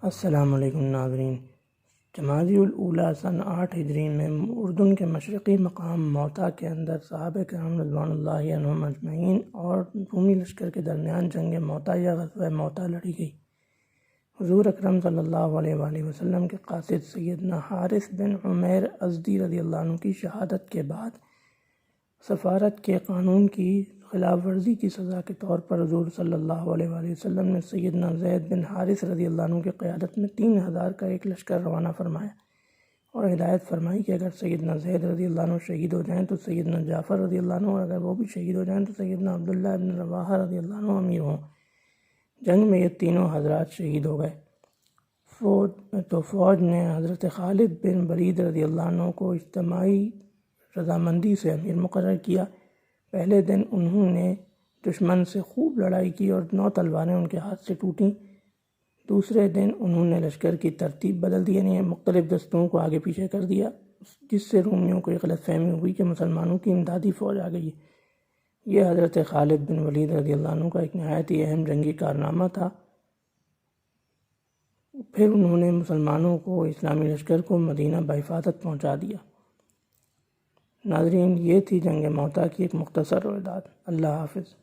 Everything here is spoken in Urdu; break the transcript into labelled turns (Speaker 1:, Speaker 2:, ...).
Speaker 1: السلام علیکم ناظرین۔ جمادی الاولیٰ سن 8 ہجری میں اردن کے مشرقی مقام موتا کے اندر صحابہ کرام رضوان اللہ عنہم اجمعین اور رومی لشکر کے درمیان جنگ موتا یا غزوہ موتا لڑی گئی۔ حضور اکرم صلی اللہ علیہ وآلہ وسلم کے قاصد سیدنا حارث بن عمیر ازدی رضی اللہ عنہ کی شہادت کے بعد سفارت کے قانون کی خلاف ورزی کی سزا کے طور پر حضور صلی اللہ علیہ وآلہ وسلم نے سیدنا زید بن حارث رضی اللہ عنہ کی قیادت میں 3000 کا ایک لشکر روانہ فرمایا اور ہدایت فرمائی کہ اگر سیدنا زید رضی اللہ عنہ شہید ہو جائیں تو سیدنا جعفر رضی اللہ عنہ، اور اگر وہ بھی شہید ہو جائیں تو سیدنا عبداللہ بن رواحہ رضی اللہ عنہ امیر ہوں۔ جنگ میں یہ تینوں حضرات شہید ہو گئے۔ فوج نے حضرت خالد بن ولید رضی اللہ عنہ کو اجتماعی رضامندی سے امیر مقرر کیا۔ پہلے دن انہوں نے دشمن سے خوب لڑائی کی اور 9 تلواریں ان کے ہاتھ سے ٹوٹیں۔ دوسرے دن انہوں نے لشکر کی ترتیب بدل دی، یعنی مختلف دستوں کو آگے پیچھے کر دیا، جس سے رومیوں کو یہ غلط فہمی ہوئی کہ مسلمانوں کی امدادی فوج آ گئی ہے۔ یہ حضرت خالد بن ولید رضی اللہ عنہ کا ایک نہایت ہی اہم جنگی کارنامہ تھا۔ پھر انہوں نے مسلمانوں کو اسلامی لشکر کو مدینہ بحفاظت پہنچا دیا۔ ناظرین، یہ تھی جنگ موتا کی ایک مختصر روایت۔ اللہ حافظ۔